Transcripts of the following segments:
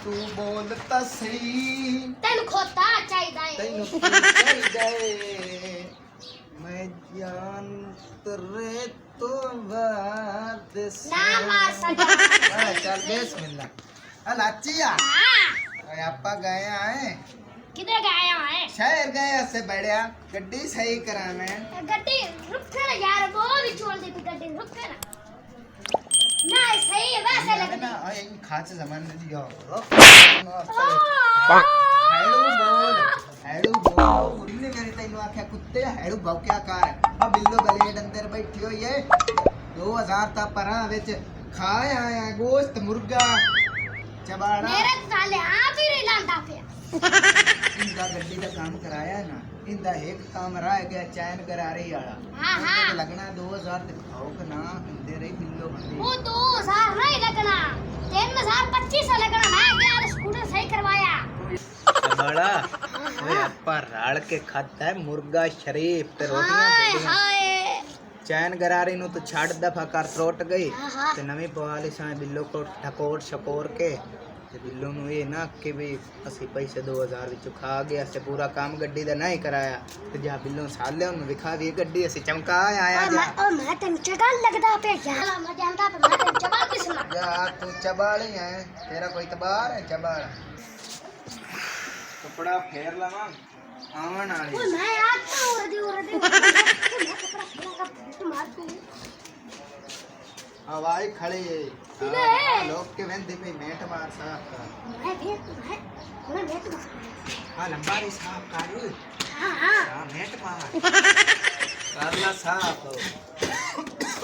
तू बोलता सही तेन खोता चाहिए तैनू चाहिदा है मैं जान तेरे तो बात से ना मार सका चल बिस्मिल्लाह लाचिया हां आपा गए आए किधर गए हैं शहर गए से बढ़िया गड्डी सही करा मैं गड्डी रुक कर यार वो भी छोड़ दे तू गड्डी रुक कर ना सही है वैसे लगती ओए इन खाच जमाने दी यो हैडू बोल उन्ने मेरी तैनू आख्या कुत्ते हैडू भौंक्या कर अब बिल्लो गले अंदर बैठी हुई है 2000 ता परा विच खाए आया गोश्त मुर्गा चबाड़ा मेरे साले आप ही लांदा पे इंदा गड्डी दा काम कराया ना इंदा एक काम रह गया चैन गरारे वाला हां हां लगना 2000 दिखाओ कि ना इंदे रही बिल्लो बंदी वो 2000 नहीं लगना 3025 लगना मैं गया स्कूटर सही करवाया बड़ा ओए अपा राल के खाता है मुर्गा शरीफ ते रोटियां हाय बेड़ियां हाय चैन गरारी नु तो छाड़ दफा कर त्रोट गई हाँ। ते नवी पवाली सा बिल्लो को ठकोर शकोर के ते बिल्लो नु ये ना कि भी असि पैसे 2000 विच खा गया से पूरा काम गड्डी दा नहीं कराया ते जा बिल्लो साले नु विखा दी गड्डी असि चमका आया जा और मैं तेन चगल लगदा पे यार मैं जानता पे मैं तेन चबल भी सुना जा तू चबाली है तेरा कोई तबार है चबाल कपड़ा फेर लवा आवन वाली वो मैं आता हूं रे मैं कपड़ा फेंका तो मार दूं हवाई खड़ी किधर है? लोग के वेंदे पे मेट मार साफ कर मैं भेज हां लंबारी साफ कर हां हां हां मेट मार करला साफ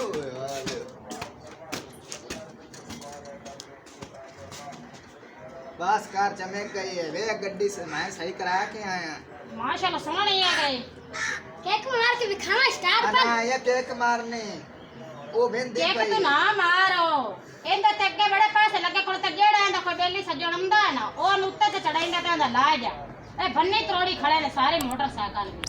ओए वाले बस कार चमक गई है वे गड्डी से मैं सही कराया के आया माशाल्लाह समझ नहीं आ गए केक मार के दिखाना स्टार्ट ना कर ये केक मारने ओ वेंदे केक भाई तू ना मारो ਇਹਦੇ ਤੇ ਅੱਗੇ ਬੜੇ ਪੈਸੇ ਲੱਗੇ ਕੋਲ ਤੇ ਜਿਹੜਾ ਇਹਦਾ ਕੋਈ ਬੇਲੀ ਸੱਜਣ ਹੁੰਦਾ ਹੈ ਨਾ ਉਹ ਨੂੰ ਉੱਤੇ ਤੇ ਚੜਾਈਂਦਾ ਤੇ ਉਹਦਾ ਲਾ ਜਾ ਇਹ ਬੰਨੀ ਤਰੋੜੀ ਖੜੇ ਨੇ ਸਾਰੇ ਮੋਟਰਸਾਈਕਲ ਵੀ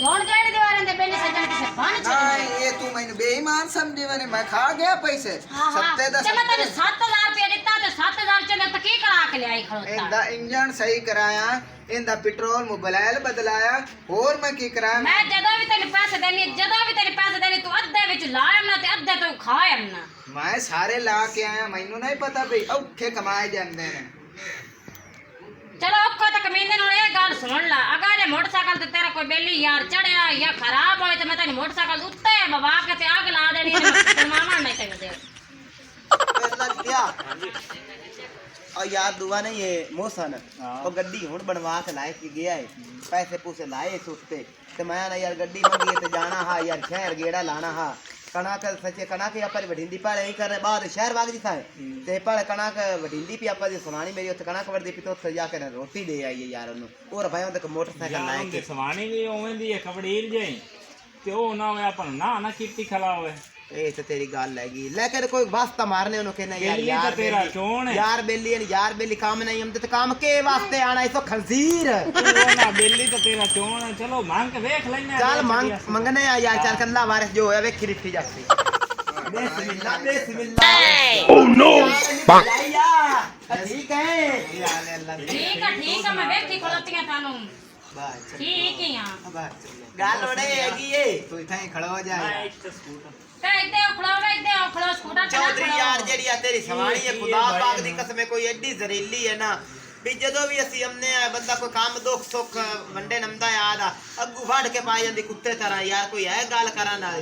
ਹੁਣ ਜਿਹੜੇ ਦੀਵਾਰਾਂ ਦੇ ਬੇਲੀ ਸੱਜਣ ਕਿਸੇ ਬੰਨ नहीं ਛੱਡੇ ये तू मैंने बेईमान समझी मैंने मैं खा गया पैसे हाँ, हाँ। सत्ते दा ਤੇ ਮੈਂ ਤੈਨੂੰ 7000 ਰੁਪਏ ਦਿੱਤਾ ਤੇ 7000 ਚ ਮੈਂ ਤਾਂ ਕੀ ਕਰਾ ਕੇ ਲਿਆਈ ਖੜੋਤਾ इंदा इंजन सही कराया इंदा पेट्रोल मोबाइल बदलाया और मैं की कराया ਮੈਂ ਜਦੋਂ ਵੀ ਤੈਨੂੰ ਪੈਸੇ ਦੇਣੀ ਜਦੋਂ ਵੀ ਤੈਨੂੰ ਪੈਸੇ ਦੇਣੀ ਤੂੰ ਅੱਧੇ ਵਿੱਚ ਲਾਇਮ ਨਾ ਤੇ ਅੱਧੇ ਤੂੰ ਖਾਇਮ ਨਾ मैं सारे ला के आया मैनू नहीं पता भाई औखे कमाए जाते हैं ਚਲੋ ਔਖਾ ਤਾਂ ਕਮੀਨੇ ਨੂੰ ਇਹ ਗੱਲ ਸੁਣ ਲਾ ਅਗਰ ਇਹ ਮੋਟਰਸਾਈਕਲ ਤੇ ਤੇਰਾ ਕੋਈ ਬੇਲੀ ਯਾਰ ਚੜਿਆ ਜਾਂ ਖਰਾਬ ਹੋਏ ਤੇ ਮੈਂ ਤੈਨੂੰ ਮੋਟਰਸਾਈਕਲ ਉੱਤੇ ਬਵਾ ਕੇ ਤੇ ਅੱਗ ਲਾ ਦੇਣੀ ਫਰਮਾਵਾਂ ਨਹੀਂ ਤੈਨੂੰ ਦੇ पहला क्या और यार दुआ नहीं है मोहसन वो गड्डी हुन बनवा के लाए के गया है पैसे पूसे लाए इस उत्ते ते मैं ना यार गड्डी मंगी ते जाना हा यार शहर गेड़ा लाना हा कणक सच्चे कणक पर वढिंदी पाले ही करने बाद शहर भाग दी था ते पाले कणक वढिंदी पी आपा दी सुनानी मेरी उत्ते कणक वढदी पी तो उत्ते जाके ना रोटी दे आई है यार ओनु और भाई उनके मोटरसाइकिल लाए के ਸਵਾਣੀ ਵੀ ਉਵੇਂ ਦੀ ਹੈ ਕਬੜੀਰ ਜੇ ਤੇ ਉਹ ਨਾ ਹੋਇਆ ਆਪਾਂ ਨਾ ਕੀਤੀ ਖਲਾ ਹੋਵੇ ए तो तेरी गल हैगी लेकिन कोई वास्ता मारने उन्होंने कहना यार बेली यार तो तेरा बेली, चोण है। यार बेली काम नहीं हम तो काम के वास्ते आना इसो खंजीर ਉਹ ਨਾ ਬੇਲੀ ਤਾਂ ਤੇਰਾ ਚੋਣ ਹੈ ਚਲੋ ਮੰਗ ਕੇ ਵੇਖ ਲੈਨੇ चल मंगने आ यार चल कल्ला वारिस जो है वेखी रिठी जाती बिस्मिल्लाह बिस्मिल्लाह ओह नो ठीक है ਠੀਕ ਆ ਮੈਂ ਵੇਖੀ ਖਲੋਤੀਆਂ ਤੁਹਾਨੂੰ बस ਠੀਕ ਹੀ ਆ बस गल होने हैगी ए तू इतना ही खड़ा हो जाए ਤੇ ਇੱਥੇ ਖੜੋਵੇ ਇੱਥੇ ਖੜੋ ਸਕੂਟਰ ਤੇ ਨਾ चौधरी यार ਖੜੋ जेड़ी आ तेरी सवाणी है खुदा पाक दी कसम कोई एडी जहरीली है ना भी जदों भी ਅਸੀਂ हमने बंदा कोई काम दुख सुख वंडे नमदा याद आ अग्गू फड़ के पाई ਜਾਂਦੀ कुत्ते तरह यार कोई है गल करा ना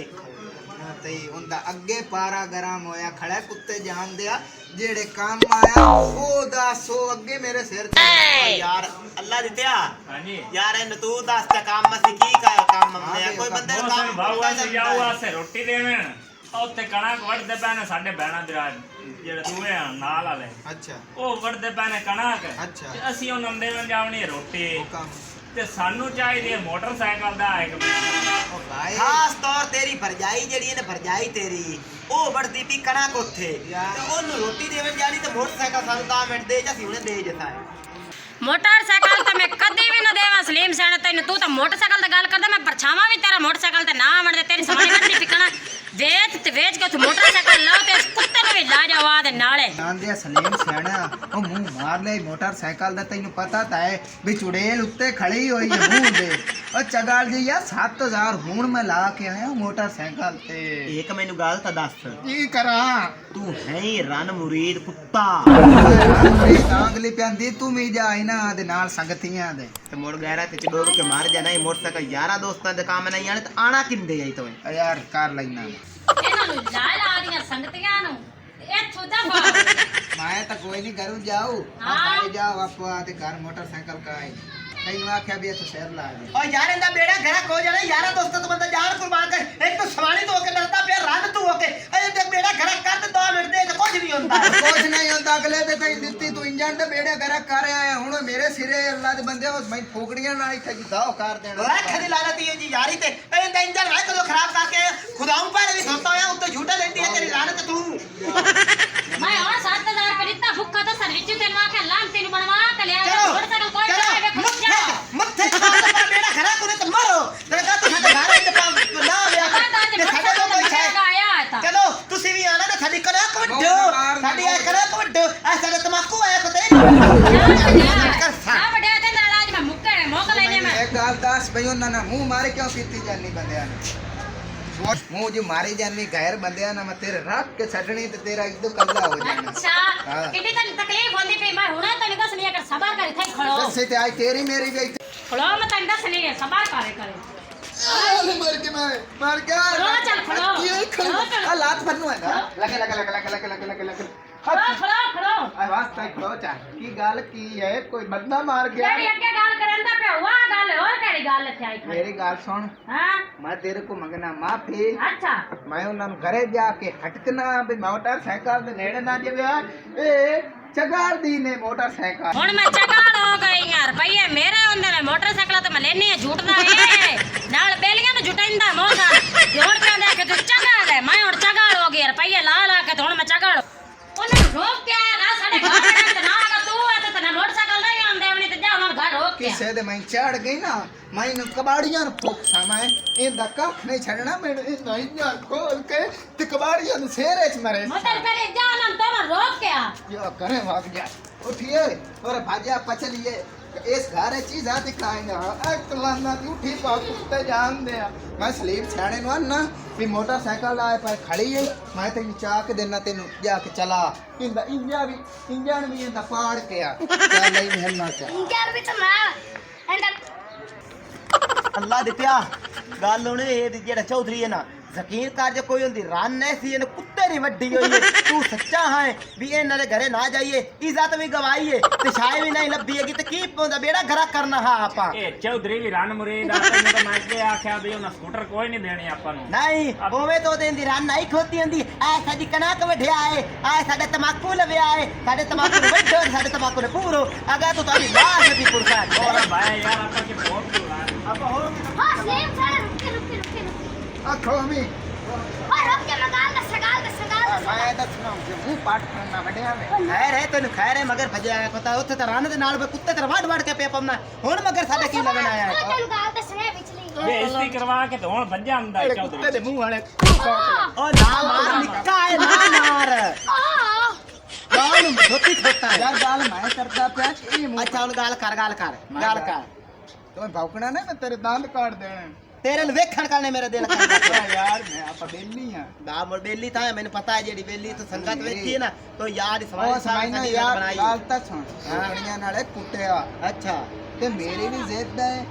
ਤੇ ਉਹਦਾ ਅੱਗੇ ਪਾਰਾ ਗਰਮ ਹੋਇਆ ਖੜਾ ਕੁੱਤੇ ਜਾਣ ਦਿਆ ਜਿਹੜੇ ਕੰਮ ਆਇਆ ਉਹ ਦੱਸੋ ਅੱਗੇ ਮੇਰੇ ਸਿਰ ਤੇ यार अल्लाह दित्या ਹਾਂਜੀ यार इन तू दस का काम ਅਸੀਂ ਕੀ ਕੰਮ हमने कोई बंदे ਉਹ काम ਸਾਨੂੰ ਬਾਹੂ करता ਵਾਸਤੇ ਜਾਊ ਵਾਸਤੇ ਰੋਟੀ ਦੇਵਣ ਉੱਥੇ ਕਣਕ ਵੱਢਦੇ ਪਏ ਨੇ ਸਾਡੇ ਬਹਿਣਾ ਦਰਾ ਜਿਹੜੇ ਦੂਏ ਆ ਨਾਲ ਵਾਲੇ ਅੱਛਾ ਉਹ ਵੱਢਦੇ ਪਏ ਨੇ ਕਣਕ ਅੱਛਾ। ਤੇ ਅਸੀਂ ਉਹਨਾਂ ਨੂੰ ਦੇਵਣ ਜਾਵਣੀ ਰੋਟੀ ਉਹ ਕੰਮ ਤੇ ਸਾਨੂੰ ਚਾਹੀਦੀ ਹੈ ਮੋਟਰਸਾਈਕਲ ਦਾ ਇੱਕ ਉਹ ਭਾਈ ਖਾਸ ਤੌਰ ਤੇਰੀ ਭਰਜਾਈ ਜਿਹੜੀ ਨੇ ਭਰਜਾਈ ਤੇਰੀ ਉਹ ਵੜਦੀ ਪੀ ਕਣਾ ਕੋਥੇ ਯਾਰ। ਤੇ ਉਹਨੂੰ ਰੋਟੀ ਦੇਵਣ ਜਾਣੀ ਤੇ ਮੋਟਰਸਾਈਕਲ ਸਾਨੂੰ 10 ਮਿੰਟ ਦੇ ਜਾਂ ਅਸੀਂ ਹੁਣੇ ਦੇ ਜਤਾ ਹੈ ਮੋਟਰਸਾਈਕਲ ਤਾਂ ਮੈਂ ਕਦੇ ਵੀ ਨਾ ਦੇਵਾਂ ਸਲੀਮ ਸੈਣ ਤੈਨੂੰ ਤੂੰ ਤਾਂ ਮੋਟਰਸਾਈਕਲ ਦੀ ਗੱਲ ਕਰਦਾ ਮੈਂ ਪਰਛਾਵਾਂ ਵੀ ਤੇਰਾ ਮੋਟਰਸਾਈਕਲ ਤੇ ਨਾ ਆਵਣ ਦੇ ਤੇਰੀ ਸਮਾਣੀ ਕੱਢੀ ਪਿਕਣਾ ਵੇਚ ਤੇ ਵੇਚ ਕੇ ਤੂੰ ਮੋਟਰਸਾਈਕਲ ਲਾਓ ਤੇ ਇਸ ਕੁੱਤੇ ਨੂੰ ਵੀ ਲਾ ਜਾਵਾ ਦੇ ਨਾਲੇ ਆਂਦੇ ਸਲੀਮ ਸਿਆਣਾ ਉਹ ਮੂੰਹ ਮਾਰ ਲੈ ਮੋਟਰਸਾਈਕਲ ਦਾ ਤੈਨੂੰ ਪਤਾ ਤਾਂ ਹੈ ਵੀ ਚੁੜੇਲ ਉੱਤੇ ਖੜੀ ਹੋਈ ਹੈ ਮੂੰਹ ਦੇ ਉਹ ਚਗਾਲ ਜੀ ਯਾਰ 7000 ਹੁਣ ਮੈਂ ਲਾ ਕੇ ਆਇਆ ਮੋਟਰਸਾਈਕਲ ਤੇ ਇੱਕ ਮੈਨੂੰ ਗੱਲ ਤਾਂ ਦੱਸ, ਕੀ ਕਰਾਂ ਤੂੰ ਹੈ ਹੀ ਰਨ ਮੁਰੀਦ ਕੁੱਤਾ ਆਂਗਲੀ ਪੈਂਦੀ ਤੂੰ ਵੀ ਜਾ ਇਹਨਾਂ ਦੇ ਨਾਲ ਸੰਗਤੀਆਂ ਦੇ ਤੇ ਮੁੜ ਗੈਰਾ ਤੇ ਚਡੋਲ ਕੇ ਮਾਰ ਜਾਣਾ ਹੀ ਮੋਟਰਸਾਈਕਲ ਯਾਰਾਂ ਦੋਸਤਾਂ ਦੇ ਕੰਮ ਨਹੀਂ ਆਣੇ ਤੇ ਆਣਾ ਕਿੰਦੇ ਆਈ ਤੋਏ ਯਾਰ ਕਰ ਲੈਣਾ ਇਹਨਾਂ ਨੂੰ ਲਾ ਲਾ ਦੀਆਂ ਸੰਗਤੀਆਂ ਨੂੰ ਇੱਥੋਂ ਦਫਾ ਮੈਂ ਤਾਂ ਕੋਈ ਨਹੀਂ ਕਰੂ ਜਾਊ ਹਾਂ। ਆਏ ਜਾਓ ਆਪਾ ਤੇ ਘਰ ਮੋਟਰਸਾਈਕਲ का है ਤੈਨੂੰ ਆਖਿਆ ਵੀ ਇੱਥੇ ਸ਼ਹਿਰ ਲਾ ਦੇ ਓ ਯਾਰ ਇਹਦਾ ਬੇੜਾ ਘਰਾ ਹੋ ਜਾਣਾ ਯਾਰਾਂ ਦੋਸਤਾਂ ਤੋਂ ਬੰਦਾ ਜਾਨ ਕੁਰਬਾਨ ਕਰ ਇੱਕ ਤਾਂ ਸਵਾਣੀ ਤੋਂ ਹੋ ਕੇ ਡਰਦਾ ਪਿਆ ਰੰਨ ਤੂੰ ਹੋ ਕੇ ਇਹਦੇ ਬੇੜਾ ਘਰਾ ਕਰ ਤੇ 2 ਮਿੰਟ ਦੇ ਤੇ ਕੁਝ ਨਹੀਂ ਹੁੰਦਾ ਕੁਝ ਨਹੀਂ ਹੁੰਦਾ ਅਗਲੇ ਤੇ ਤੈਨੂੰ ਦਿੱਤੀ ਤੂੰ ਇੰਜਣ ਤੇ ਬੇੜੇ ਗਰਾ ਕਰ ਆਇਆ ਹੁਣ ਮੇਰੇ ਸਿਰੇ ਅੱਲਾ ਦੇ ਬੰਦੇ ਉਹ ਮੈਂ ਫੋਕੜੀਆਂ ਨਾਲ ਇੱਥੇ ਜਿਦਾਓ ਕਰ ਦੇਣਾ ਓਏ ਖਦੀ ਲਾਨਤੀ ਹੈ ਜੀ ਯਾਰੀ ਤੇ ਇਹਦਾ ਇੰਜਨ ਵਾ ਕਦੋਂ ਖਰਾਬ ਕਰਕੇ ਖੁਦਾਉਂ ਪਰ ਵੀ ਸੋਤਾ ਹੋਇਆ ਉੱਤੇ ਝੂਟਾ ਲੈਂਦੀ ਹੈ ਤੇਰੀ ਲਾਨਤ ਤੂੰ ਮੈਂ ਹੁਣ 7000 ਰੁਪਏ ਦਿੱਤਾ ਫੁੱਕਾ ਤਾਂ ਸਰ ਵਿੱਚ ਤੈਨੂੰ ਆਖਿਆ ਲਾਮ ਤੈਨੂੰ ਬਣਵਾ ਕੇ ਲਿਆ ਮੋਟਰਸਾਈਕਲ ਕੋਈ ਨਾ ਵੇਖ ਜਾ ਮੱਥੇ ਖਾਦਾ ਬੇੜਾ ਘਰਾ ਕੋਨੇ ਤੇ ਮਰੋ ਤੇ ਕਾ ਤੂੰ ਸਾਡੇ ਘਰ ਇੱਥੇ ਪਾ ਨਾ ਵਿਆਹ ਤੇ ਸਾਡੇ ਕੋਲ ਕੋਈ ਹੈ ਆਇਆ ਤਾਂ ਚਲੋ ਤੁਸੀਂ ਵੀ ਆਣਾ ਨਾ ਸਾਡੀ ਕਰਾ ਕਵੱਡੋ ਸਾਡੀ ਆ ਕਰਾ ਕਵੱਡੋ ਆ ਸਾਡਾ ਤਮਾਕੂ ਆਇਆ ਕੋਤੇ ਆ ਵੱਡਿਆ ਤੇ ਨਾਰਾਜ਼ ਮੈਂ ਮੁੱਕੇ ਮੋਕ ਲੈਨੇ ਮੈਂ ਇੱਕ ਗੱਲ ਦੱਸ ਭਈ ਉਹਨਾਂ ਨੇ ਮੂੰਹ ਮਾਰੇ ਕਿਉਂ ਪੀਤੀ ਜਾਨੀ ਬੰਦਿਆਂ ਨੇ ਮੂੰਹ ਜੋ ਮਾਰੀ ਜਾਨੀ ਗੈਰ ਬੰਦਿਆਂ ਨੇ ਮੈਂ ਤੇਰੇ ਰੱਖ ਕੇ ਛੱਡਣੀ ਤੇ ਤੇਰਾ ਇੱਕਦਮ ਕੱਲਾ ਹੋ ਜਾਣਾ ਅੱਛਾ ਕਿੰਨੀ ਤੈਨੂੰ ਤਕਲੀਫ ਹੁੰਦੀ ਪਈ ਮੈਂ ਹੁਣੇ ਤੈਨੂੰ ਦੱਸਣੀ ਹੈ ਕਿ ਸਬਰ ਕਰ ਇੱਥੇ ਖੜੋ ਦੱਸੇ ਤੇ ਆਈ ਤੇਰੀ ਮੇਰੀ ਵੀ ਇੱਥੇ ਖੜੋ ਮੈਂ ਤੈਨੂੰ ਦੱਸਣੀ ਹੈ ਸਬਰ ਕਰੇ ਮਰ ਕੇ ਮੈਂ ਮਰ ਗਿਆ ਖੜੋ ਚੱਲ ਖੜੋ ਖੜੋ ਚੱਲ ਆ ਲਾਤ ਬੰਨੂ ਹੈਗਾ ਲਗੇ ਲਗੇ ਲਗੇ ਲਗੇ ਲਗੇ ਲਗੇ ਲਗੇ ਖੜੋ ਆ ਵਾਸਤਾ ਖੜੋ ਚਾ ਕੀ ਗੱਲ ਕੀ ਹੈ ਕੋਈ ਬੰਦਾ ਮਾਰ ਗਿਆ ਜਿਹੜੀ ਅੱਗੇ ਗੱਲ ਕਰਨ ਦਾ ਪਿਆ ਵਾ ਗੱਲ ਹੋਰ ਕਿਹੜੀ ਗੱਲ ਇੱਥੇ ਆਈ ਮੇਰੀ ਗੱਲ ਸੁਣ ਹਾਂ मैं तेरे को मंगना माफी ਅੱਛਾ मैं उन्होंने घरे जाके हटकना भी मोटरसाइकिल दे नेड़े ना जावे ए चगार दी ने मोटरसाइकिल ਹੁਣ ਮੈਂ ਚਗਾਲ ਹੋ ਗਈ ਯਾਰ ਰੁਪਈਏ ਮੇਰੇ ਹੁੰਦੇ ਨੇ ਮੋਟਰਸਾਈਕਲ ਤੇ ਮੈਂ ਲੈਣੀ ਹੈ ਝੂਟਦਾ ਏ ਨਾਲ ਬੇਲੀਆਂ ਨੂੰ ਝੁਟਾਈਂਦਾ ਮੋਸਾ ਤੇ ਹੁਣ ਕਹਿੰਦਾ ਕਿ ਤੂੰ ਚਗਾਲ ਹੈ ਮੈਂ ਹੁਣ ਚਗਾਲ ਹੋ ਗਈ ਰੁਪਈਏ ਲਾ ਲਾ ਕੇ ਤੇ ਹੁਣ ਮੈਂ ਚਗਾਲ ਉਹਨਾਂ ਨੂੰ ਰੋਕ ਕੇ ਆਇਆ ਨਾ ਸਾਡੇ ਘਰ ਤੇ ਨਾ ਅਗਾ ਤੂੰ ਹੈ ਤੇ ਨਾ ਮੋਟਰਸਾਈਕਲ ਨਹੀਂ ਆਉਂਦੇ ਉਹਨੇ ਤੇ ਜਾ ਉਹਨਾਂ ਘਰ ਰੋਕ ਕੇ किसे दे मैं चढ़ गई ना मैं इन कबाड़ियां फूक सामा इन धक्का नहीं छड़ना मैं इन नहीं खोल के ते कबाड़ियां सेरे च मरे ਮਤਲਬ ਪਹਿਲੇ ਜਾ ਨਾ तो रोक के आ यो करे भाग गया उठिए और भाजा पचलिए इस घर चीज आती खाएंगे एक लाना दी उठी पा कुत्ते जान दे मैं सलीम छाने नु ना भी मोटरसाइकिल आए पर खड़ी है मैं तेन चाह के देना तेन जाके चला इंदा इंजन भी इंदा फाड़ के आ चल नहीं हिलना चा इंजन भी तो मैं एंड ਅੱਲਾ ਦਿੱਤਿਆ ਗੱਲ ਉਹਨੇ ਇਹ ਜਿਹੜਾ ਚੌਧਰੀ ਹੈ ਨਾ ਯਕੀਨ ਕਰ ਜੇ ਕੋਈ ਹੁੰਦੀ ਰਨ ਐਸੀ ਇਹਨੇ ਕੁੱਤੇ ਦੀ ਵੱਡੀ ਹੋਈ ਹੈ ਤੂੰ ਸੱਚਾ ਹੈ ਵੀ ਇਹਨਾਂ ਦੇ ਘਰੇ ਨਾ ਜਾਈਏ ਇੱਜ਼ਤ ਵੀ ਗਵਾਈਏ ਤੇ ਸ਼ਾਇ ਵੀ ਨਹੀਂ ਲੱਭੀ ਹੈਗੀ ਤੇ ਕੀ ਪਉਂਦਾ ਬੇੜਾ ਘਰਾ ਕਰਨਾ ਹਾਂ ਆਪਾਂ ਇਹ ਚੌਧਰੀ ਵੀ ਰਨ ਮੁਰੀਦ ਆ ਤੈਨੂੰ ਤਾਂ ਮੈਂ ਅੱਗੇ ਆਖਿਆ ਵੀ ਉਹਨਾਂ ਸਕੂਟਰ ਕੋਈ ਨਹੀਂ ਦੇਣੇ ਆਪਾਂ ਨੂੰ ਨਹੀਂ ਉਵੇਂ ਤੋਂ ਦੇਂਦੀ ਰਨ ਨਹੀਂ ਖੋਤੀ ਹੁੰਦੀ ਐ ਸਾਡੀ ਕਣਕ ਵਢਿਆ ਏ ਐ ਸਾਡੇ ਤਮਾਕੂ ਲਵਿਆ ਏ ਸਾਡੇ ਤਮਾਕੂ ਨੂੰ ਵੱਢੋ ਸਾਡੇ ਤਮਾਕੂ ਨੇ ਪੂਰੋ ਅਗਾ ਤੂੰ ਤੁਹਾਡੀ ਲਾਸ਼ ਦੀ ਪੁਰਸਾ ਹੋਰ ਭਾਈ ਯਾਰ ਆਪਾਂ ਕੀ ਬਹੁਤ ਆਪਾਂ ਹੋਰ हां सेम सारे रुक आखो मी और रुक के मगाल का सगाल मैं दसना मुंह पाट करना वड्या में ਖੈਰ ਹੈ ਤੈਨੂੰ ਖੈਰ ਹੈ ਮਗਰ ਭਜਿਆ ਆਇਆ ਪਤਾ ਉੱਥੇ ਤਾਂ ਰਨ ਦੇ ਨਾਲ ਕੁੱਤੇ ਤੇ ਵੜ ਵੜ ਕੇ ਪਿਆ ਪੰਨਾ ਹੁਣ ਮਗਰ ਸਾਡੇ ਕੀ ਲੱਗਣ ਆਇਆ ਹੈ तेन गाल का सने पिछली ਬੇਇੱਜ਼ਤੀ ਕਰਵਾ ਕੇ ਤੇ ਹੁਣ ਭੱਜਿਆ ਹੁੰਦਾ ਹੈ कुत्ते ਚੌਧਰੀ दे मुंह वाले ਓ ਨਾ ਮਾਰ ਨਿੱਕਾ ਹੈ ਨਾ ਮਾਰ आ ਗਾਲ ਨੂੰ ਧੋਤੀ ਖੋਤਾ ਹੈ यार गाल मैं करता पिया कि मुंह ਅੱਛਾ ਹੁਣ ਗੱਲ ਕਰ ਗੱਲ तुम्हें भौंकना नहीं मैं तेरे दांत काट देने ਤੇਰੇ ਨੂੰ ਵੇਖਣ ਕਰਨੇ ਮੇਰੇ ਦਿਲ ਕਰਦਾ यार मैं आप बेली हां ਦਾ ਮੋੜ ਬੇਲੀ ਤਾਂ ਹੈ, ਮੈਨੂੰ ਪਤਾ ਹੈ ਜਿਹੜੀ ਬੇਲੀ ਤੂੰ ਸੰਗਤ ਵੇਖੀ ਹੈ ਨਾ ਤੋ ਯਾਰ ਉਹ ਸਵਾਲ ਸਮਾਈਨਾ ਸਾਡੀ ਯਾਰ ਬਣਾਈ ਗੱਲ ਤਾਂ ਸੁਣ ਕੁੜੀਆਂ ਨਾਲੇ ਕੁੱਟਿਆ ਅੱਛਾ ਤੇ ਮੇਰੀ ਵੀ ਜ਼ਿੱਦ ਹੈ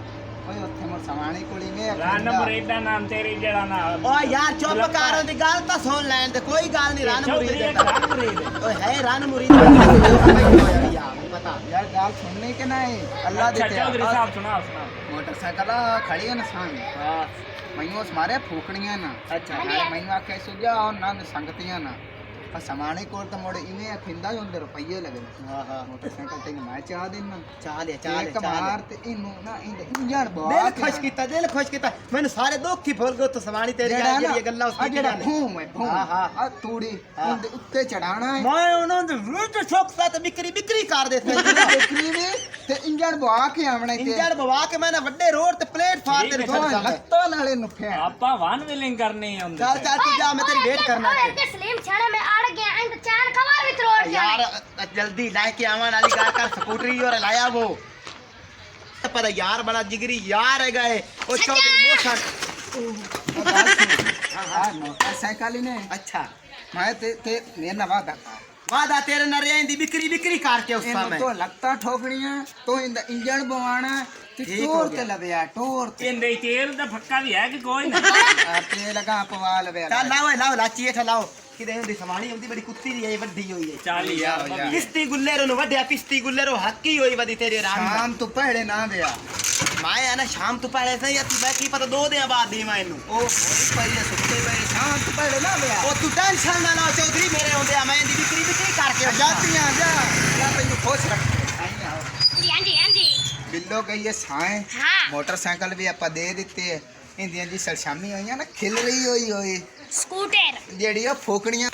ਓਏ ਉੱਥੇ ਮੋਰ ਸਮਾਣੀ ਕੁੜੀ ਨੇ ਰਨ ਮੁਰੀਦ ਦਾ ਨਾਮ ਤੇਰੀ ਜਿਹੜਾ ਨਾ ਓ ਯਾਰ ਚੁੱਪ ਕਰ ਦੀ ਗੱਲ ਤਾਂ ਸੁਣ ਲੈਣ ਤੇ ਕੋਈ ਗੱਲ ਨਹੀਂ ਰਨ ਚੌਧਰੀ ਮੁਰੀਦ ਇੱਕ ਦਾ ਰਨ ਮੁਰੀਦ ਓਏ ਹੈ ਰਨ ਮੁਰੀਦ ਯਾਰ ਮੈਨੂੰ ਪਤਾ यार गाल सुनने के नहीं अल्लाह ਅੱਛਾ देते ਚੌਧਰੀ ਸਾਹਿਬ ਸੁਣਾ ਸੁਣਾ मोटरसाइकिल खड़ी है ना सामने ਹਾਂ मैं उस मारे फूकणियां ना ਅੱਛा मैं आके सुझा और ना संगतियां ना ਆ ਸਮਾਣੇ ਕੋਲ ਤਾਂ ਮੋੜੇ ਇਵੇਂ ਅਖਿੰਦਾ ਹੀ ਹੁੰਦੇ ਰੁਪਈਏ ਲੱਗਦੇ ਹਾਂ ਹਾਂ ਮੋਟਰਸਾਈਕਲ ਤੇ ਮੈਂ ਚਾਹ ਦੇਣਾ ਚਾਹ ਇੱਕ ਮਾਰ ਤੇ ਇਹਨੂੰ ਨਾ ਇਹਦੇ ਇੰਜਣ ਦਿਲ ਬਹੁਤ ਖੁਸ਼ ਕੀਤਾ ਦਿਲ ਖੁਸ਼ ਕੀਤਾ ਮੈਨੂੰ ਸਾਰੇ ਦੁੱਖ ਹੀ ਭੁੱਲ ਗਏ ਤੂੰ ਸਵਾਣੀ ਤੇਰੀ ਜਿਹੜੀਆਂ ਗੱਲਾਂ ਉਸ ਜਿਹੜਾ ਭੂਮ ਹੈ ਭੂਮ ਹਾਂ, ਹਾਂ। ਆ ਤੂੜੀ ਉਹਦੇ ਉੱਤੇ ਚੜਾਣਾ ਹੈ ਮੈਂ ਉਹਨਾਂ ਦੇ ਵਿਰੁੱਧ ਸੋਖਤਾ ਤੇ ਬਿਕਰੀ ਕਰ ਦਿੱਤੇ ਦੇਖਣੀ ਵੀ ਤੇ ਇੰਜਣ ਬਵਾ ਕੇ ਆਵਣਾ ਤੇ ਇੰਜਣ ਬਵਾ ਕੇ ਮੈਂ ਨਾ ਵੱਡੇ ਰੋਡ ਤੇ ਪਲੇਟਫਾਰਮ ਤੇ ਦੋਵਾਂ ਰੱਖਦਾ ਲੱਤਾਂ ਨਾਲੇ ਨੁੱਖਿਆ ਆਪਾਂ ਵਨ ਵੀਲਿੰਗ ਕਰਨੀ ਹੁੰਦੀ ਚੱਲ ਚੱਲ ਤੂੰ ਜਾ ਮੈਂ ਤੇਰੀ ਵੇਟ ਕਰਨਾ और एक स्लिम छाना में अड़ गया एंड चार खबर भी तोड़ यार जल्दी लाके आवन वाली कार का स्कूटरी और लाया वो पर यार बड़ा जिगरी यार है गए वो चौधरी मोशन ਹਾਂ ਮੋਟਰਸਾਈਕਲ ਹੀ ਨੇ अच्छा ਮੈਂ ਤੇ ਮੇਰੇ ਨਾਲ ਵਾਦਾ ਕਰ वादा तेरे न रेंदी बिक्री करके उस ਇਹਨੂੰ समय ਤੋਂ ਲੱਤਾਂ ਠੋਕਣੀਆਂ ਤੋਂ ਇਹਦਾ ਇੰਜਣ ਬਵਾਣਾ ਤੇ ਠੀਕ ਹੋ ਟੋਰ ਗਿਆ। ਤੇ ਲਵਿਆ ਟੋਰ ਤੇ ਇਹਦੇ ਤੇਲ ਦਾ ਫੱਕਾ ਵੀ ਹੈ ਕਿ ਕੋਈ ਨਾ ਆ ਤੇ ਲਗਾ ਪਵਾ ਲਵਿਆ चल लाओ लाची हेठ लाओ किदे हुंदी समाणी हुंदी बड़ी कुत्ती दी है वड्डी होई है ਚੱਲ ਯਾਰ पिस्ती गुल्लेरो नु वड्या पिस्ती गुल्लेरो हक्की होई वदी तेरे राम ਸ਼ਾਮ ਤੋਂ ਪਹਿਲੇ ਨਾ ਵਿਆ मैं है ना शाम तो पहले से या तू मैं की पता 2 दिन बाद दी मैं इनु ਉਹ ਹੋਈ ਪਈ ਸੁੱਤੇ ਪਈ ਸ਼ਾਮ ਤੋਂ ਪਹਿਲੇ ਨਾ ਵਿਆ ओ तू टेंशन ना लो चौधरी मेरे होंदे मैं दी बिक्री करके ਜਾਤੀਆਂ ਜਾ ਲਾ ਤੈਨੂੰ ਖੁਸ਼ ਰੱਖੇ ਆਈ ਆਓ हां जी हां जी ਬਿੱਲੋ ਗਈ ਹੈ ਸਾਏ हां ਮੋਟਰਸਾਈਕਲ ਵੀ ਆਪਾਂ ਦੇ ਦਿੱਤੇ ਹੈ ਇੰਦੀਆਂ ਜੀ ਸਲਸ਼ਾਮੀ ਹੋਈਆਂ ਨਾ ਖਿਲ ਰਹੀ ਹੋਈ स्कूटर ਜਿਹੜੀ ਉਹ ਫੋਕਣੀਆਂ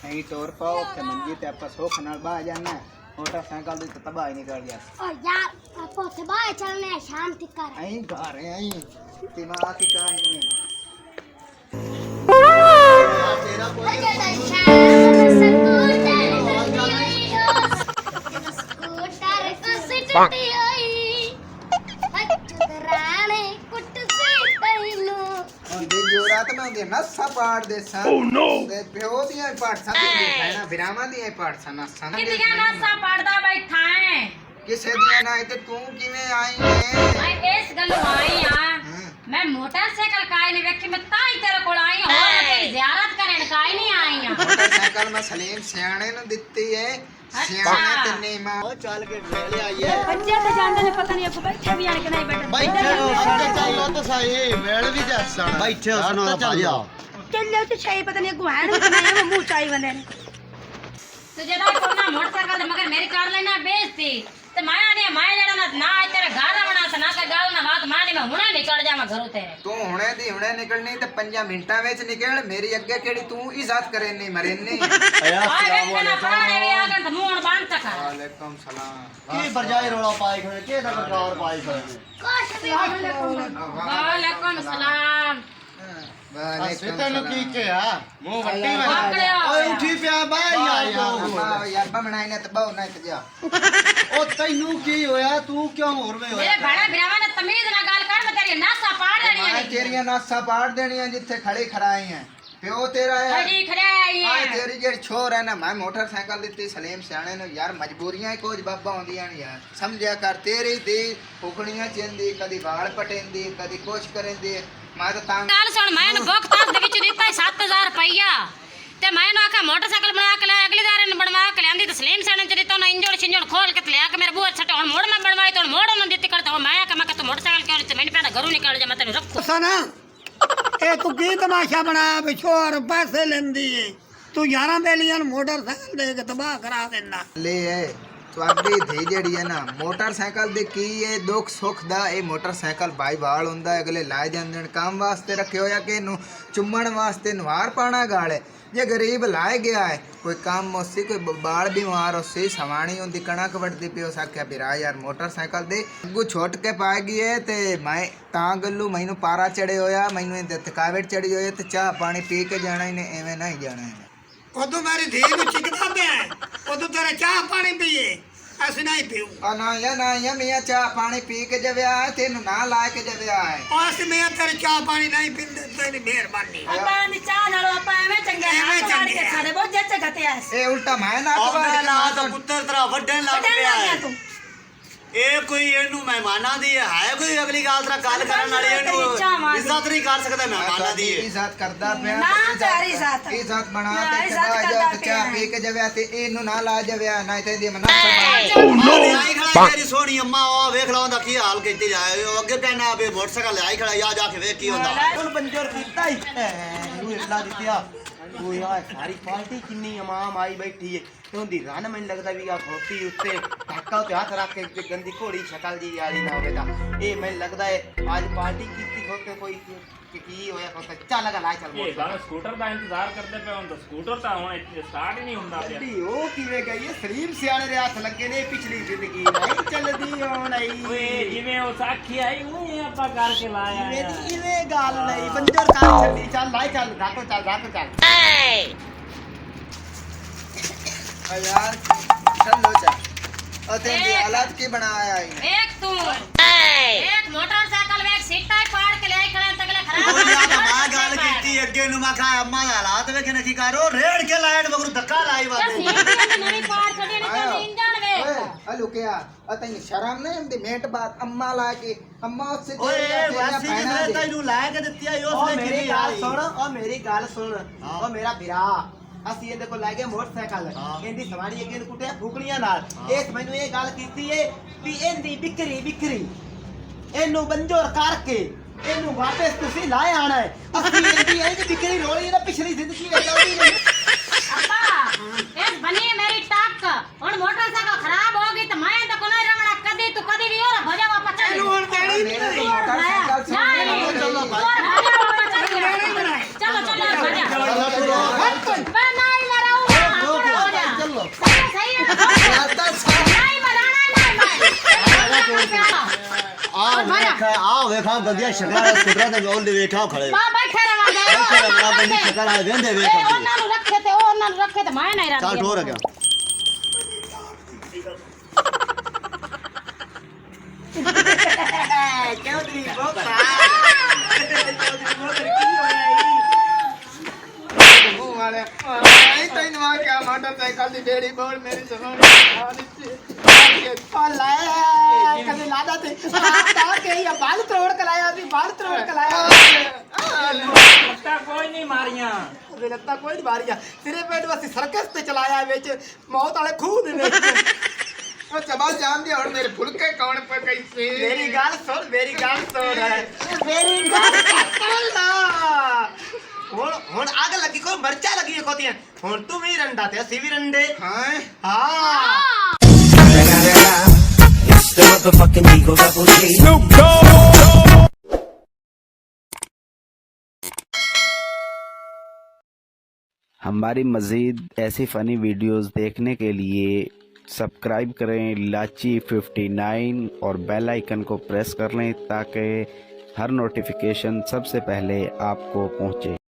ਨਹੀਂ ਟੋਰ ਪਾਓ ਤੇ ਮੰਜੀ ਤੇ ਆਪਾਂ ਸੁੱਖ ਨਾਲ ਬਾਹ ਜਾਣਾ ਮੋਟਰਸਾਈਕਲ ਦੀ ਤਾਂ ਤਬਾਹ ਹੀ ਨਿਕਲ ਗਿਆ और यार आपको से बाहर चलने हैं शाम तक कर ਅਹੀਂ ਘਰ ਆਈ ਦਿਮਾਗ ਕੀ ਕਾਹੀ ਤੇਰਾ ਕੋਈ ਹੁੰਦੀ ਜੋਰਾ ਤੇ ਮੈਂ ਉਹਦੀ ਨਸਾਂ ਪਾੜ ਦੇ ਸਾਂ ਤੇ ਪਿਓ ਦੀਆਂ ਪਾੜ ਸਾਂ ਤੇ ਖਾਣਾ ਵਿਰਾਮਾਂ ਦੀਆਂ ਪਾੜ ਸਾਂ ਨਸਾਂ ਕਿੰਨੀਆਂ ਨਾਸਾਂ ਪੜਦਾ ਬੈਠਾ ਹੈ ਕਿਸੇ ਦੀਆਂ ਨਾ ਤੇ ਤੂੰ ਕਿਵੇਂ ਆਈ ਹੈ ਮੈਂ ਇਸ ਗੱਲੋਂ ਆਈ ਆ ਮੈਂ ਮੋਟਰਸਾਈਕਲ ਕਾਇ ਨਹੀਂ ਵੇਖੀ ਮੈਂ ਤਾਂ ਹੀ ਤੇਰੇ ਕੋਲ ਆਈ ਹੋਰ ਮੈਂ ਤੇਰੀ ਜ਼ਿਆਰਤ ਕਰਨ ਕਾਇ ਨਹੀਂ ਆਈ ਆ ਮੋਟਰਸਾਈਕਲ ਮੈਂ ਸਲੀਮ ਸਿਆਣੇ ਨੂੰ ਦਿੱਤੀ ਹੈ ਸਿਆਣੇ ਤੇ ਨੀਮਾ ओ चल के ले आई है ਬੱਚੇ ਤੇ ਜਾਂਦੇ ਨੇ ਪਤਾ ਨਹੀਂ ਅੱਗੋਂ ਬੈਠੇ ਵੀ ਆਣ ਕੇ ਨਹੀਂ ਬੈਠੇ बैठे हो अंदर चलो तो सही वेल भी जैसन बैठे हो सुनो चल जाओ ਚੱਲੇ ਤੇ ਛੇ ਪਤਾ ਨਹੀਂ ਅੱਗੋਂ ਹੈਣ ਵੀ ਨਹੀਂ ਮੂੰਹ ਚਾਈ ਬੰਦੇ ਨੇ ਤੇ ਜਦੋਂ ਕੋਨਾ ਮੋਟਰਸਾਈਕਲ ਤੇ ਮਗਰ ਮੇਰੀ ਕਾਰ ਲੈਣਾ ਬੇਇੱਜ਼ਤੀ ਤੇ ਮਾਇਆ ਨੇ ਮਾਇਆ ਜਿਹੜਾ ਨਾ ਤੇਰੇ ਘਰ ਆਵਣਾ ਤੇ ਨਾ ਕਿ ਗੱਲ ਨਾ ਬਾਤ ਮਾਨੀ ਮੈਂ ਹੁਣੇ ਨਿਕਲ ਜਾਵਾਂ ਘਰੋਂ ਤੇਰੇ ਤੂੰ ਹੁਣੇ ਦੀ ਹੁਣੇ ਨਿਕਲਣੀ ਤੇ 5 ਮਿੰਟਾਂ ਵਿੱਚ ਨਿਕਲ ਮੇਰੀ ਅੱਗੇ ਕਿਹੜੀ ਤੂੰ ਇੱਜ਼ਤ ਕਰੇ ਨਹੀਂ ਮਰੇ ਨਹੀਂ ਆਏ ਵੇਖਣਾ ਪੁਰਾਣੇ ਵੀ ਆ ਗਏ ਤੇ ਮੂੰਹ ਬੰਦ ਤੱਕ ਵਾਲੇਕੁਮ ਸਲਾਮ की बरजाई रोला पाई खड़े के दा सरकार पाई खड़े ਵਾਲੇਕੁਮ ਸਲਾਮ ਵਾਲੇਕੁਮ ਤੈਨੂੰ ਕੀ ਕਿਹਾ ਮੂੰਹ ਵੱਡੀ ਪਕੜਿਆ ਓਏ ਉਠੀ ਪਿਆ ਬਾਈ ਯਾਰ ਯਾਰ ਬਣਾਈ ਨੇ ਤੇ ਬਹੁ ਨਾ ਤੇ ਜਾ ਉਹ ਤੈਨੂੰ ਕੀ ਹੋਇਆ ਤੂੰ ਕਿਉਂ ਹੋਰ ਵੇ ਮੇਰੇ ਭੈਣਾ ਭਰਾਵਾਂ ਨੇ ਤਮੀਜ਼ ਨਾਲ ਗੱਲ ਕਰ ਮੈਂ ਤੇਰੀ ਨਾਸਾ ਪਾੜ ਦੇਣੀ ਮੈਂ ਹੈ ਤੇਰੀਆਂ ਨਾਸਾਂ ਪਾੜ ਦੇਣੀਆਂ ਜਿੱਥੇ ਖੜੇ ਖੜਾਈ ਹੈ ਪਿਓ ਤੇਰਾ ਹੈ ਖੜੀ ਖੜਾਈ ਆ ਹੈ ਤੇਰੀ ਜਿਹੜੀ ਛੋਰ ਹੈ ਨਾ ਮੈਂ ਮੋਟਰਸਾਈਕਲ ਦਿੱਤੀ ਸਲੀਮ ਸਿਆਣੇ ਨੂੰ ਯਾਰ ਮਜਬੂਰੀਆਂ ਹੀ ਕੁਝ ਬਾਬਾ ਆਉਂਦੀਆਂ ਨੇ ਯਾਰ ਸਮਝਿਆ ਕਰ ਤੇਰੀ ਦੀ ਫੁਕਣੀਆਂ ਚਿੰਦੀ ਕਦੀ ਵਾਲ ਪਟੇਂਦੀ ਕਦੀ ਕੁਛ ਕਰੇਂਦੀ ਮੈਂ ਤਾਂ ਗੱਲ ਸੁਣ ਮੈਂ ਇਹਨੂੰ ਬੁੱਕ ਤਾਸ ਦੇ ਵਿੱਚ ਦਿੱਤਾ 7000 ਰੁਪਈਆ ਤੇ ਮੈਂ ਇਹਨੂੰ ਆਖਿਆ ਮੋਟਰਸਾਈਕਲ ਬਣਾ ਕੇ ਲੈ ਅਗਲੀ ਵਾਰ ਇਹਨੂੰ ਬਣਵਾ ਕੇ ਲਿਆਂਦੀ ਤਸਲੀਮ ਸੈਣ ਚ ਦਿੱਤਾ ਨਾ ਇੰਜਣ ਛਿੰਜਣ ਖੋਲ ਕੇ ਤੇ ਲਿਆ ਕੇ ਮੇਰੇ ਬੂਹੇ ਛੱਟ ਹੁਣ ਮੋੜ ਮੈਂ ਬਣਵਾਈ ਤੇ ਹੁਣ ਮੋੜ ਉਹਨੂੰ ਦਿੱਤੀ ਕਰਤਾ ਮੈਂ ਆਖਿਆ ਮੈਂ ਕਿ ਤੂੰ ਮੋਟਰਸਾਈਕਲ ਕਿਉਂ ਨਹੀਂ ਤੇ ਮੈਨੂੰ ਪੈਣਾ ਘਰੋਂ ਨਿਕਲ ਜਾ ਮੈਂ ਤੈਨੂੰ ਰੱਖੂ ਸਨਾ ਇਹ ਤੂੰ ਕੀ ਤਮਾਸ਼ਾ ਬਣਾਇਆ ਵਿਛੋਰ ਪੈਸੇ ਲੈਂਦੀ ਏ ਤੂੰ 11 ਬੇਲੀਆਂ ਨੂੰ ਮੋਟਰਸਾਈਕਲ ਦੇ ਕੇ ਤਬਾਹ ਕਰਾ ਦਿੰਦਾ ਲੈ ਤੁਹਾਡੀ ਧੀ ਜਿਹੜੀ ਹੈ ਨਾ ਮੋਟਰਸਾਈਕਲ ਦੇ ਕੀ ਇਹ ਦੁੱਖ ਸੁੱਖ ਦਾ ਇਹ ਮੋਟਰਸਾਈਕਲ ਬਾਈ ਵਾਲ ਹੁੰਦਾ ਹੈ, ਅਗਲੇ ਲਾਏ ਜਾਂਦੇ ਨੇ ਕੰਮ ਵਾਸਤੇ ਰੱਖੇ ਹੋਇਆ ਕਿ ਇਹਨੂੰ ਚੁੰਮਣ ਵਾਸਤੇ ਨਵਾਰ ਪਾਣਾ ਗਾਲੇ ਜੇ ਗਰੀਬ ਲਾਏ ਗਿਆ ਹੈ ਕੋਈ ਕੰਮ ਉਸੇ ਕੋਈ ਬਾਲ ਬਿਮਾਰ ਉਸੇ ਸਵਾਣੀ ਹੁੰਦੀ ਕਣਕ ਵੱਢਦੀ ਪਿਓ ਸਾਖਿਆ ਬਿਰਾ ਯਾਰ ਮੋਟਰਸਾਈਕਲ ਦੇ ਅੱਗੂ ਛੁੱਟ ਕੇ ਪਾ ਗਈ ਹੈ ਤੇ ਮੈਂ ਤਾਂ ਗੱਲੂ ਮੈਨੂੰ ਪਾਰਾ ਚੜੇ ਹੋਇਆ ਮੈਨੂੰ ਇਹ ਥਕਾਵਟ ਚੜੀ ਹੋਈ ਤੇ ਚਾਹ ਪਾਣੀ ਪੀ ਕੇ ਜਾਣਾ ਇਹਨੇ ਐਵੇਂ ਨਹੀਂ ਜਾਣਾ ਇਹਨੇ ਉਦੋਂ ਮੇਰੀ ਧੀ ਨੂੰ ਚਿਕਦਾ ਪਿਆ ਉਦੋਂ ਤੇਰੇ ਚਾਹ ਪਾਣੀ ਪੀਏ ਅਸੀਂ ਨਹੀਂ ਪੀਉ ਆ ਨਾ ਯਾ ਮੀਆਂ ਚਾਹ ਪਾਣੀ ਪੀ ਕੇ ਜਵਿਆ ਹੈ ਤੈਨੂੰ ਨਾ ਲਾ ਕੇ ਜਵਿਆ ਹੈ ਅਸੀਂ ਮੈਂ ਤੇਰੇ ਚਾਹ ਪਾਣੀ ਨਹੀਂ ਪੀਂਦੇ ਤੇਰੀ ਮਿਹਰਬਾਨੀ ਆਪਾਂ ਦੀ ਚਾਹ ਨਾਲੋਂ ਆਪਾਂ ਐਵੇਂ ਚੰਗੇ ਐਵੇਂ ਨਾ ਚੰਗੇ ਕੇ ਸਾਡੇ ਬਹੁਤ ਜੱਜ ਘਟਿਆ ਇਹ ਉਲਟਾ ਮੈਂ ਨਾ ਅਖਬਾਰ ਲਾ ਤਾਂ ਪੁੱਤਰ ਤੇਰਾ ਵੱਡਣ ਲੱਗ ਵੱਡਣ ਪਿਆ ਲੱਗ ਗਿਆ ਹੈ ਤੂੰ ਇਹ ਕੋਈ ਇਹਨੂੰ ਮਹਿਮਾਨਾਂ ਦੀ ਹੈ ਕੋਈ ਅਗਲੀ ਗੱਲ ਤੇਰਾ ਗੱਲ ਕਰਨ ਵਾਲੀ ਇਹਨੂੰ ਇੱਜ਼ਤ ਨਹੀਂ ਕਰ ਸਕਦਾ ਮਹਿਮਾਨਾਂ ਦੀ ਇਹ। ਇੱਜ਼ਤ ਕਰਦਾ ਪਿਆ ਨਾ ਚਾਰੀ ਇੱਜ਼ਤ। ਇੱਜ਼ਤ ਬਣਾ ਨਾ ਤੇ ਇੱਜ਼ਤ ਚਬਾ ਜਾ ਕਰਦਾ ਤੇ ਚਾਹ ਪਿਆ। ਪੀ ਕੇ ਜਵਿਆ ਤੇ ਇਹਨੂੰ ਨਾ ਲਾ ਜਵਿਆ ਨਾ ਤੇ ਦੀ ਮਨਾ ਆਈ ਖੜਾ ਤੇਰੀ ਸੋਹਣੀ ਅੰਮਾ ਉਹ ਵੇਖ ਲਾ ਉਹਦਾ ਕੀ ਹਾਲ ਕੀਤੀ ਜਾਏ ਉਹ ਅੱਗੇ ਕਹਿਣਾ ਵੀ ਮੋਟਰਸਾਈਕਲ ਆਈ ਖੜਾ ਜਾ ਜਾ ਕੇ ਵੇਖ ਕੀ ਹੁੰਦਾ ਹੁਣ ਬੰਜਰ ਕੀਤਾ ਹੀ ਤੂੰ ਇਤਲਾ ਦਿੱਤਿਆ ਉਹ ਯਾਰ ਸਾਰੀ ਪਾਰਟੀ ਕਿੰਨੀ ਇਮਾਮ ਆਈ ਬੈਠੀ ਏ ਤੇ ਹੁੰਦੀ ਰਨ ਮੈਨੂੰ ਲੱਗਦਾ ਵੀ ਆ ਖੋਤੀ ਉੱਤੇ ਟੱਕਾ ਤੇ ਹੱਥ ਰੱਖ ਕੇ ਤੇ ਗੰਦੀ ਘੋੜੀ ਸ਼ਕਲ ਜੀ ਵਾਲੀ ਨਾ ਹੋਵੇ ਤਾਂ ਇਹ ਮੈਨੂੰ ਲੱਗਦਾ ਏ ਅੱਜ ਪਾਰਟੀ ਕੀਤੀ ਖੋਤੇ ਕੋਈ ਕੀ ਹੋਇਆ ਖੋਤਾ ਚੱਲ ਲਗਾ ਲਾ ਚੱਲ ਇਹ ਗੱਲ ਸਕੂਟਰ ਦਾ ਇੰਤਜ਼ਾਰ ਕਰਦੇ ਪਏ ਹੁਣ ਤਾਂ ਸਕੂਟਰ ਤਾਂ ਹੁਣ ਸਟਾਰਟ ਹੀ ਨਹੀਂ ਹੁੰਦਾ ਪਿਆ ਗੱਡੀ ਉਹ ਕਿਵੇਂ ਗਈ ਏ ਸਰੀਮ ਸਿਆਣੇ ਦੇ ਹੱਥ ਲੱਗੇ ਨੇ ਪਿਛਲੀ ਜ਼ਿੰਦਗੀ ਨਹੀਂ ਚੱਲਦੀ ਹੁਣ ਆਈ ਓਏ ਜਿਵੇਂ ਉਹ ਸਾਖੀ ਆਈ ਉਹ ਆਪਾਂ ਕਰਕੇ ਲਾਇਆ ਇਵੇਂ ਗੱਲ ਨਹੀਂ ਬੰਜਰ ਕੰਮ ਛੱਡੀ ਚੱਲ ਲਾਈ ਚੱਲ ਰਾਤੋਂ ਚੱਲ यार चलो चल अते दी हालत की बनाया है एक तू एक मोटरसाइकिल में एक सीटा पाड़ के ले खड़ा तगला खराब ਉਹ ਯਾਰ ਮੈਂ ਗੱਲ ਕੀਤੀ ਅੱਗੇ ਨੂੰ ਮੈਂ ਕਿਹਾ ਅੰਮਾ ਦਾ ਹਾਲਾਤ ਵੇਖੇ ਨਾ ਕੀ ਕਰੋ ਰੇੜ ਕੇ ਲਾਈਟ ਮਗਰ ਧੱਕਾ ਲਾਈ ਵਾਦੇ नवी पाड़ छड़ी ने तो इंजन वे हेलो क्या अते शर्म नहीं आंदी मेट बात अम्मा ला के अम्मा उससे ਓਏ ਵਾਸੀ ਨੇ ਤੈਨੂੰ ਲੈ ਕੇ ਦਿੱਤੀ ਆ ਉਸ ਨੇ मेरी ਕਿਹੜੀ गाल ਆਈ सुन ओ मेरी गाल सुन ओ मेरा बिरा ਅਸੀਂ ਇਹਦੇ ਕੋਲ ਲੈ ਗਏ ਮੋਟਰਸਾਈਕਲ ਇਹਦੀ ਸਵਾਰੀ ਅੱਗੇ ਨੂੰ ਕੁੱਟਿਆ ਫੂਕਣੀਆਂ ਨਾਲ ਇਸ ਮੈਨੂੰ ਇਹ ਗੱਲ ਕੀਤੀ ਏ ਵੀ ਇਹਦੀ ਬਿਕਰੀ ਇਹਨੂੰ ਬੰਜੋਰ ਕਰਕੇ ਇਹਨੂੰ ਵਾਪਸ ਤੁਸੀਂ ਲਾਏ ਆਣਾ ਹੈ ਅਸੀਂ ਇਹਦੀ ਬਿਕਰੀ ਰੋਲੀ ਨਾ ਪਿਛਲੀ ਜ਼ਿੰਦਗੀ ਵਿੱਚ ਆਉਂਦੀ ਨਹੀਂ अब्बा एक बनी मेरी टाक और मोटरसाइकिल खराब हो गई तो मैं तो कोना रमणा कदी तू कदी भी और भजा वापस चल ਹੁਣ ਕਿਹੜੀ ਮੋਟਰਸਾਈਕਲ चलो भजा मैं नहीं लड़ाऊंगा चलो सही है नहीं मराना नहीं मैं ਆ ਵੇਖਾਂ ਗੰਦੀਆਂ ਸ਼ਕਲਾਂ ਸਕੂਟਰਾਂ ਤੇ ਗੋਲ ਦੇ ਵੇਖਾਂ ਖੜੇ मां बैठे रहा ਬੜਾ ਗੰਦੀ ਸ਼ਕਲ ਆ ਵੇਂਦੇ ਵੇਖ ਉਹਨਾਂ ਨੂੰ ਰੱਖੇ ਤੇ ਉਹਨਾਂ ਨੂੰ ਰੱਖੇ ਤੇ ਮੈਂ ਨਹੀਂ ਰੱਖਦੀ ਚੱਲ ਠੋਰ ਗਿਆ ਚੌਧਰੀ ਬੋਕਾ ਮੂੰਹ ਵਾਲੇ ਆਈ ਤੈਨੂੰ ਆ ਕੇ ਮੋਟਰਸਾਈਕਲ ਦੀ ਬੇੜੀ ਬੋਲ ਮੇਰੀ ਸੁਣੋ ਲੈ ਕਦੇ ਲਾਦਾ ਤੇ ਤਾਂ ਕਿ ਇਹ ਬਾਲ ਤਰੋੜ ਕੇ ਲਾਇਆ ਸੀ ਬਾਲ ਤਰੋੜ ਕੇ ਲਾਇਆ ਲੱਤਾਂ ਕੋਈ ਨਹੀਂ ਮਾਰੀਆਂ ਉਹਦੇ ਲੱਤਾਂ ਕੋਈ ਨਹੀਂ ਮਾਰੀਆਂ ਤੇਰੇ ਪੇਟ ਵਾਸੀ ਸਰਕਸ ਤੇ ਚਲਾਇਆ ਵਿੱਚ ਮੌਤ ਵਾਲੇ ਖੂਹ ਦੇ ਵਿੱਚ ਉਹ ਚਬਾ ਜਾਂਦੀ ਹੁਣ ਮੇਰੇ ਫੁਲਕੇ ਕੌਣ ਪਕਾਈ ਸੀ ਮੇਰੀ ਗੱਲ ਸੁਣ ਮੇਰੀ ਗੱਲ ਸੁਣ ਨਾ ਹੁਣ ਅੱਗ ਲੱਗੀ ਕੋਈ ਮਰਚਾ ਲੱਗੀ ਖੋਤੀਆਂ ਹੁਣ ਤੂੰ ਵੀ ਰੰਡਾ ਤੇ ਅਸੀਂ ਵੀ ਰੰਡੇ ਹਾਂ ਹਾਂ हमारी मज़ीद ऐसी फ़नी वीडियोस देखने के लिए सब्सक्राइब करें लाची 59 और बेल आइकन को प्रेस कर लें ताकि हर नोटिफिकेशन सबसे पहले आपको पहुँचे।